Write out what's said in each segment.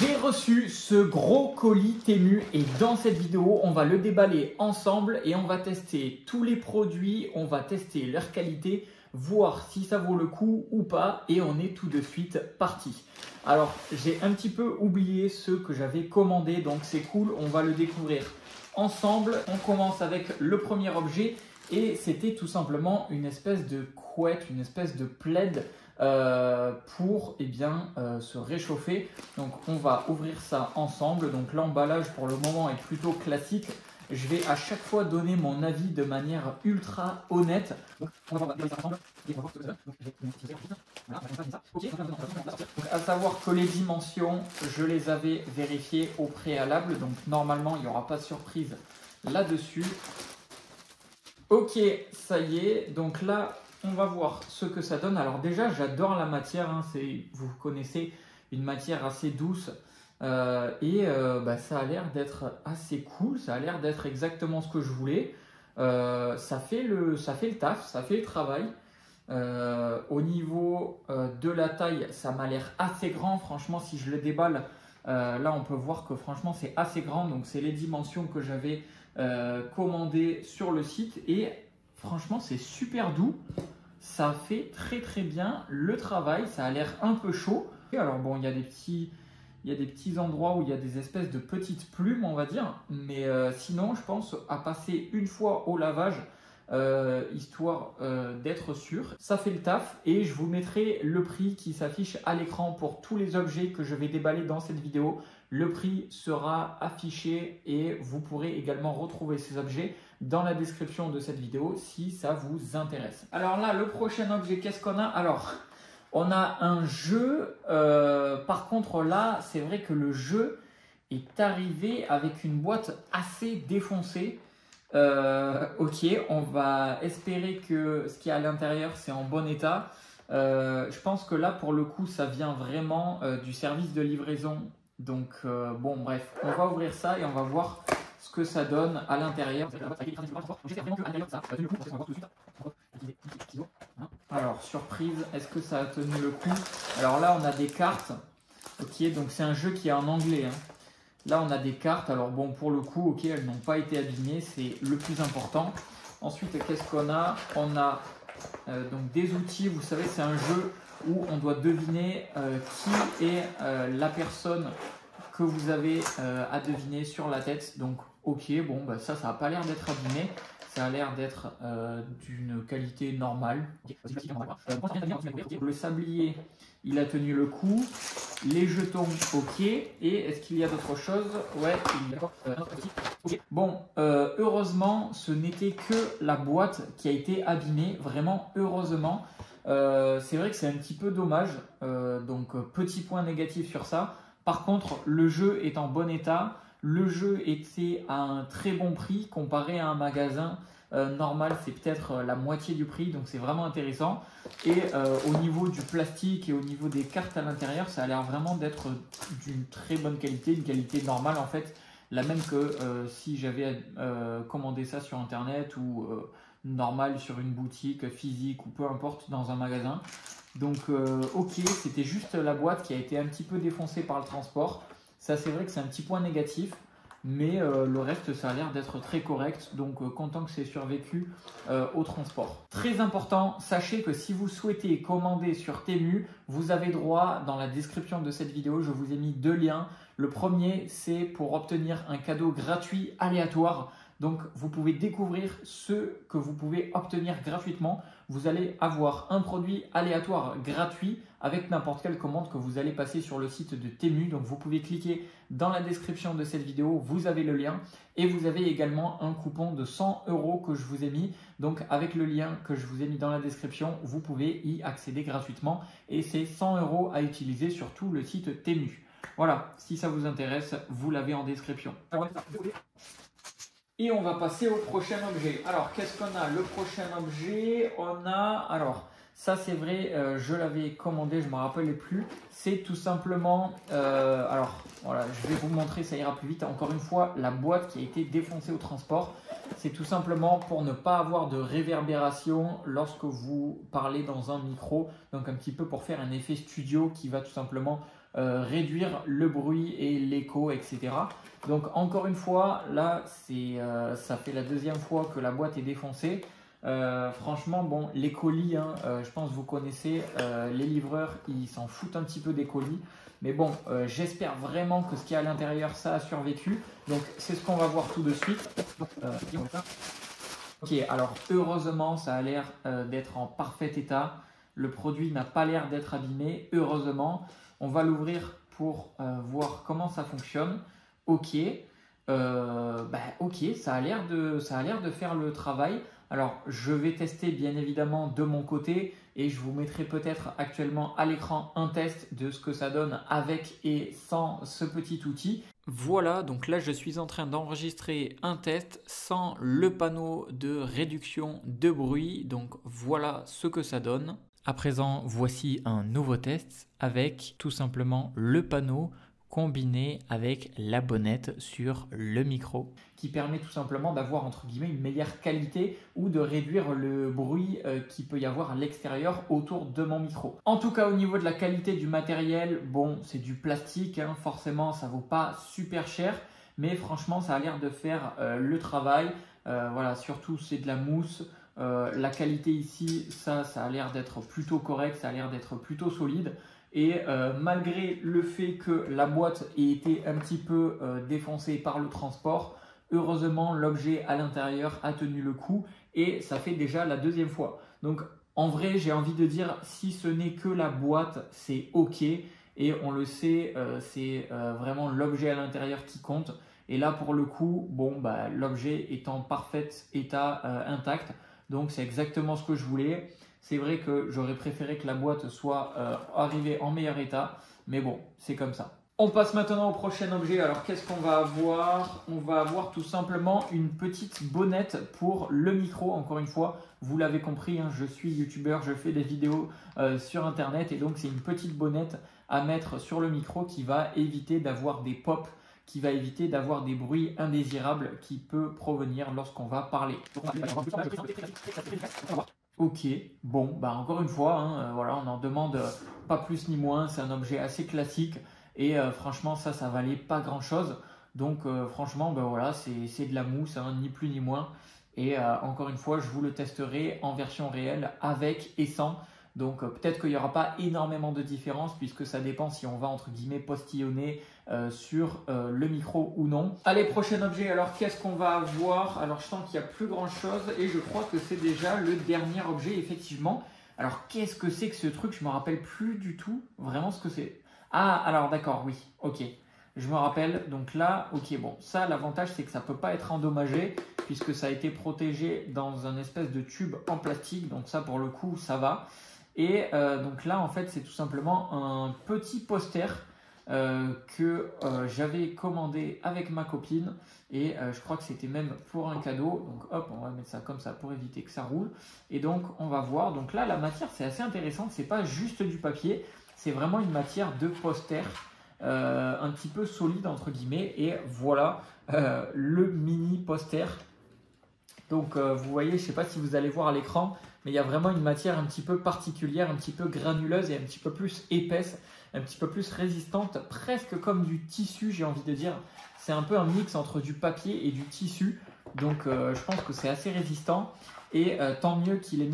J'ai reçu ce gros colis Temu et dans cette vidéo, on va le déballer ensemble et on va tester tous les produits, on va tester leur qualité, voir si ça vaut le coup ou pas et on est tout de suite parti. Alors, j'ai un petit peu oublié ceux que j'avais commandés, donc c'est cool, on va le découvrir ensemble. On commence avec le premier objet et c'était tout simplement une espèce de couette, une espèce de plaid pour se réchauffer. Donc on va ouvrir ça ensemble. Donc l'emballage pour le moment est plutôt classique. Je vais à chaque fois donner mon avis de manière ultra honnête. Donc on va voir ça ensemble et on va voir ce que ça donne. Donc, à savoir que les dimensions, je les avais vérifiées au préalable. Donc normalement il n'y aura pas de surprise là-dessus. Ok, ça y est. Donc là, on va voir ce que ça donne. Alors déjà, j'adore la matière. Hein. Vous connaissez, une matière assez douce. Ça a l'air d'être assez cool. Ça a l'air d'être exactement ce que je voulais. Ça fait le taf, ça fait le travail. Au niveau de la taille, ça m'a l'air assez grand. Franchement, si je le déballe, là, on peut voir que franchement, c'est assez grand. Donc, c'est les dimensions que j'avais commandées sur le site. Et franchement, c'est super doux. Ça fait très très bien le travail. Ça a l'air un peu chaud. Alors bon, il y a des petits endroits où il y a des espèces de petites plumes, on va dire. Mais sinon, je pense à passer une fois au lavage, histoire d'être sûr. Ça fait le taf et je vous mettrai le prix qui s'affiche à l'écran pour tous les objets que je vais déballer dans cette vidéo. Le prix sera affiché et vous pourrez également retrouver ces objets dans la description de cette vidéo si ça vous intéresse. Alors là, le prochain objet, qu'est-ce qu'on a? Alors, on a un jeu. Par contre, là, c'est vrai que le jeu est arrivé avec une boîte assez défoncée. Ok, on va espérer que ce qu'il y a à l'intérieur, c'est en bon état. Je pense que là, pour le coup, ça vient vraiment du service de livraison. Donc, bon, bref, on va ouvrir ça et on va voir ce que ça donne à l'intérieur. Alors, surprise, est-ce que ça a tenu le coup? Alors là, on a des cartes. Ok, donc c'est un jeu qui est en anglais. Hein. Là, on a des cartes. Alors bon, pour le coup, ok, elles n'ont pas été abîmées. C'est le plus important. Ensuite, qu'est-ce qu'on a? On a donc des outils. Vous savez, c'est un jeu où on doit deviner qui est la personne que vous avez à deviner sur la tête. Donc, ok, bon, bah, ça n'a pas l'air d'être abîmé. Ça a l'air d'être d'une qualité normale. Le sablier, il a tenu le coup. Les jetons, ok. Et est-ce qu'il y a d'autres choses? Ouais, il y a. Bon, heureusement, ce n'était que la boîte qui a été abîmée. Vraiment, heureusement. C'est vrai que c'est un petit peu dommage. Donc, petit point négatif sur ça. Par contre, le jeu est en bon état. Le jeu était à un très bon prix comparé à un magasin normal, c'est peut-être la moitié du prix, donc c'est vraiment intéressant. Et au niveau du plastique et au niveau des cartes à l'intérieur, ça a l'air vraiment d'être d'une très bonne qualité, une qualité normale en fait, la même que si j'avais commandé ça sur internet ou normal sur une boutique physique ou peu importe dans un magasin. Donc ok, c'était juste la boîte qui a été un petit peu défoncée par le transport. Ça, c'est vrai que c'est un petit point négatif, mais le reste, ça a l'air d'être très correct. Donc, content que c'est survécu au transport. Très important, sachez que si vous souhaitez commander sur Temu, vous avez droit, dans la description de cette vidéo, je vous ai mis 2 liens. Le premier, c'est pour obtenir un cadeau gratuit aléatoire. Donc, vous pouvez découvrir ce que vous pouvez obtenir gratuitement. Vous allez avoir un produit aléatoire gratuit avec n'importe quelle commande que vous allez passer sur le site de Temu. Donc, vous pouvez cliquer dans la description de cette vidéo. Vous avez le lien et vous avez également un coupon de 100 € que je vous ai mis. Donc, avec le lien que je vous ai mis dans la description, vous pouvez y accéder gratuitement et c'est 100 € à utiliser sur tout le site Temu. Voilà, si ça vous intéresse, vous l'avez en description. Et on va passer au prochain objet. Alors, qu'est-ce qu'on a? Le prochain objet, on a... Alors, ça c'est vrai, je l'avais commandé, je ne me rappelais plus. C'est tout simplement... alors, voilà, je vais vous montrer, ça ira plus vite. Encore une fois, la boîte qui a été défoncée au transport. C'est tout simplement pour ne pas avoir de réverbération lorsque vous parlez dans un micro. Donc, un petit peu pour faire un effet studio qui va tout simplement réduire le bruit et l'écho, etc. Donc encore une fois, là, ça fait la deuxième fois que la boîte est défoncée. Franchement, bon, les colis, hein, je pense que vous connaissez, les livreurs, ils s'en foutent un petit peu des colis. Mais bon, j'espère vraiment que ce qu'il y a à l'intérieur, ça a survécu. Donc, c'est ce qu'on va voir tout de suite. Ok, alors heureusement, ça a l'air d'être en parfait état. Le produit n'a pas l'air d'être abîmé, heureusement. On va l'ouvrir pour voir comment ça fonctionne. Ok, ok, ça a l'air de faire le travail. Alors, je vais tester bien évidemment de mon côté et je vous mettrai peut-être actuellement à l'écran un test de ce que ça donne avec et sans ce petit outil. Voilà, donc là je suis en train d'enregistrer un test sans le panneau de réduction de bruit. Donc voilà ce que ça donne. À présent, voici un nouveau test avec tout simplement le panneau combiné avec la bonnette sur le micro qui permet tout simplement d'avoir entre guillemets une meilleure qualité ou de réduire le bruit qu'il peut y avoir à l'extérieur autour de mon micro. En tout cas, au niveau de la qualité du matériel, bon, c'est du plastique, hein, forcément ça vaut pas super cher, mais franchement ça a l'air de faire le travail. Voilà, surtout c'est de la mousse. La qualité ici, ça a l'air d'être plutôt correct, ça a l'air d'être plutôt solide. Et malgré le fait que la boîte ait été un petit peu défoncée par le transport, heureusement l'objet à l'intérieur a tenu le coup et ça fait déjà la deuxième fois. Donc en vrai, j'ai envie de dire, si ce n'est que la boîte, c'est ok. Et on le sait, c'est vraiment l'objet à l'intérieur qui compte. Et là pour le coup, bon, bah, l'objet est en parfait état intact. Donc c'est exactement ce que je voulais. C'est vrai que j'aurais préféré que la boîte soit arrivée en meilleur état, mais bon, c'est comme ça. On passe maintenant au prochain objet. Alors qu'est-ce qu'on va avoir? On va avoir tout simplement une petite bonnette pour le micro. Encore une fois, vous l'avez compris, hein, je suis youtubeur, je fais des vidéos sur internet et donc c'est une petite bonnette à mettre sur le micro qui va éviter d'avoir des pops, qui va éviter d'avoir des bruits indésirables qui peuvent provenir lorsqu'on va parler. Ok, bon, bah encore une fois, hein, voilà, on n'en demande pas plus ni moins, c'est un objet assez classique et franchement ça valait pas grand chose. Donc franchement, bah, voilà, c'est de la mousse, hein, ni plus ni moins. Et encore une fois, je vous le testerai en version réelle avec et sans. Donc peut-être qu'il n'y aura pas énormément de différence puisque ça dépend si on va entre guillemets postillonner sur le micro ou non. Allez, prochain objet, alors qu'est-ce qu'on va avoir? Alors je sens qu'il n'y a plus grand chose et je crois que c'est déjà le dernier objet effectivement. Alors qu'est-ce que c'est que ce truc? Je ne me rappelle plus du tout vraiment ce que c'est. Ah, alors d'accord, oui, ok. Je me rappelle, donc là, ok, bon, ça l'avantage c'est que ça ne peut pas être endommagé puisque ça a été protégé dans un espèce de tube en plastique, donc ça pour le coup ça va. Et donc là en fait c'est tout simplement un petit poster que j'avais commandé avec ma copine et je crois que c'était même pour un cadeau. Donc hop, on va mettre ça comme ça pour éviter que ça roule. Et donc on va voir, donc là la matière c'est assez intéressante, c'est pas juste du papier, c'est vraiment une matière de poster. Un petit peu solide entre guillemets et voilà le mini poster. Donc vous voyez, je ne sais pas si vous allez voir à l'écran, mais il y a vraiment une matière un petit peu particulière, un petit peu granuleuse et un petit peu plus épaisse, un petit peu plus résistante, presque comme du tissu, j'ai envie de dire. C'est un peu un mix entre du papier et du tissu, donc je pense que c'est assez résistant. Et tant mieux qu'il l'ait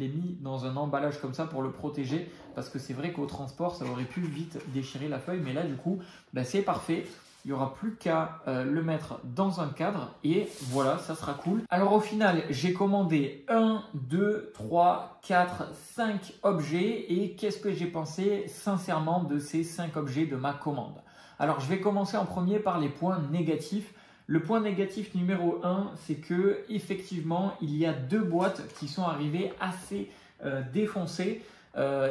mis dans un emballage comme ça pour le protéger, parce que c'est vrai qu'au transport, ça aurait pu vite déchirer la feuille, mais là du coup, bah, c'est parfait. Il n'y aura plus qu'à le mettre dans un cadre et voilà, ça sera cool. Alors au final, j'ai commandé 1, 2, 3, 4, 5 objets et qu'est-ce que j'ai pensé sincèrement de ces 5 objets de ma commande? Alors je vais commencer en premier par les points négatifs. Le point négatif numéro 1, c'est que effectivement, il y a 2 boîtes qui sont arrivées assez défoncées.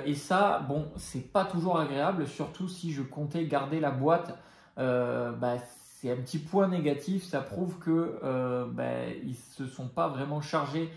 Et ça, bon, c'est pas toujours agréable, surtout si je comptais garder la boîte. Bah, c'est un petit point négatif, ça prouve que ils se sont pas vraiment chargés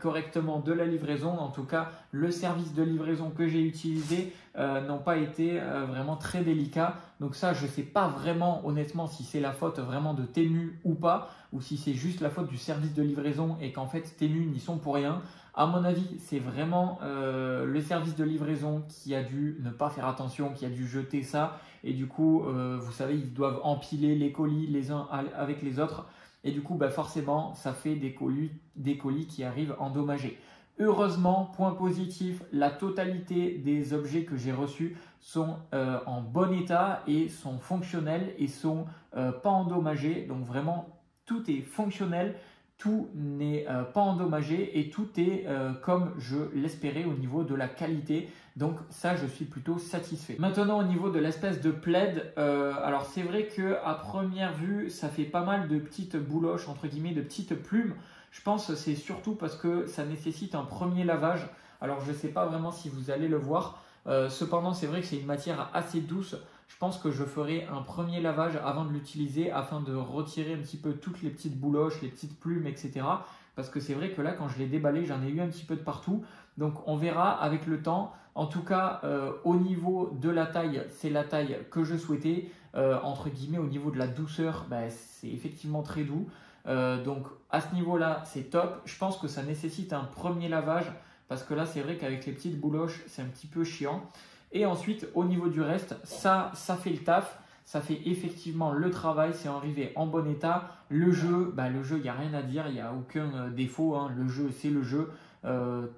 correctement de la livraison. En tout cas, le service de livraison que j'ai utilisé n'ont pas été vraiment très délicats. Donc ça, je ne sais pas vraiment honnêtement si c'est la faute vraiment de Temu ou pas, ou si c'est juste la faute du service de livraison et qu'en fait Temu n'y sont pour rien. À mon avis, c'est vraiment le service de livraison qui a dû ne pas faire attention, qui a dû jeter ça. Et du coup, vous savez, ils doivent empiler les colis les uns avec les autres. Et du coup, forcément, ça fait des colis qui arrivent endommagés. Heureusement, point positif, la totalité des objets que j'ai reçus sont en bon état et sont fonctionnels et sont pas endommagés. Donc vraiment, tout est fonctionnel. Tout n'est pas endommagé et tout est comme je l'espérais au niveau de la qualité. Donc ça, je suis plutôt satisfait. Maintenant, au niveau de l'espèce de plaid, alors c'est vrai qu'à première vue, ça fait pas mal de petites bouloches, entre guillemets, de petites plumes. Je pense que c'est surtout parce que ça nécessite un premier lavage. Alors je ne sais pas vraiment si vous allez le voir. Cependant, c'est vrai que c'est une matière assez douce. Je pense que je ferai un premier lavage avant de l'utiliser afin de retirer un petit peu toutes les petites bouloches, les petites plumes, etc. Parce que c'est vrai que là, quand je l'ai déballé, j'en ai eu un petit peu de partout. Donc on verra avec le temps. En tout cas, au niveau de la taille, c'est la taille que je souhaitais. Entre guillemets, au niveau de la douceur, c'est effectivement très doux. Donc à ce niveau-là, c'est top. Je pense que ça nécessite un premier lavage parce que là, c'est vrai qu'avec les petites bouloches, c'est un petit peu chiant. Et ensuite, au niveau du reste, ça fait le taf. Ça fait effectivement le travail, c'est arrivé en bon état. Le jeu, il n'y a rien à dire, il n'y a aucun défaut. Hein. Le jeu, c'est le jeu.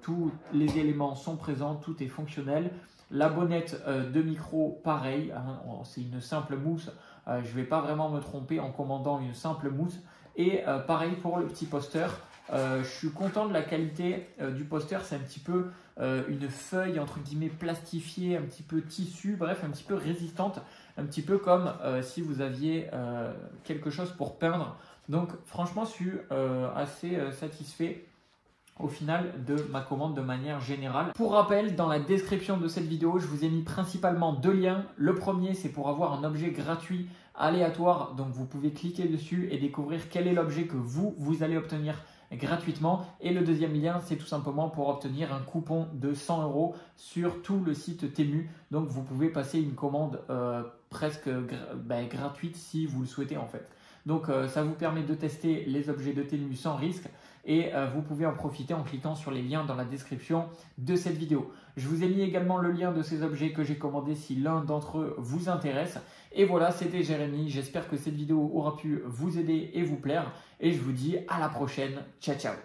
Tous les éléments sont présents, tout est fonctionnel. La bonnette de micro, pareil, hein, c'est une simple mousse. Je ne vais pas vraiment me tromper en commandant une simple mousse. Et pareil pour le petit poster. Je suis content de la qualité du poster. C'est un petit peu une feuille entre guillemets plastifiée, un petit peu tissu, bref, un petit peu résistante. Un petit peu comme si vous aviez quelque chose pour peindre. Donc franchement, je suis assez satisfait au final de ma commande de manière générale. Pour rappel, dans la description de cette vidéo, je vous ai mis principalement 2 liens. Le premier, c'est pour avoir un objet gratuit aléatoire. Donc vous pouvez cliquer dessus et découvrir quel est l'objet que vous allez obtenir gratuitement. Et le deuxième lien, c'est tout simplement pour obtenir un coupon de 100 € sur tout le site Temu. Donc vous pouvez passer une commande presque gratuite si vous le souhaitez en fait. Donc ça vous permet de tester les objets de Temu sans risque et vous pouvez en profiter en cliquant sur les liens dans la description de cette vidéo. Je vous ai mis également le lien de ces objets que j'ai commandés si l'un d'entre eux vous intéresse. Et voilà, c'était Jérémy. J'espère que cette vidéo aura pu vous aider et vous plaire. Et je vous dis à la prochaine. Ciao, ciao.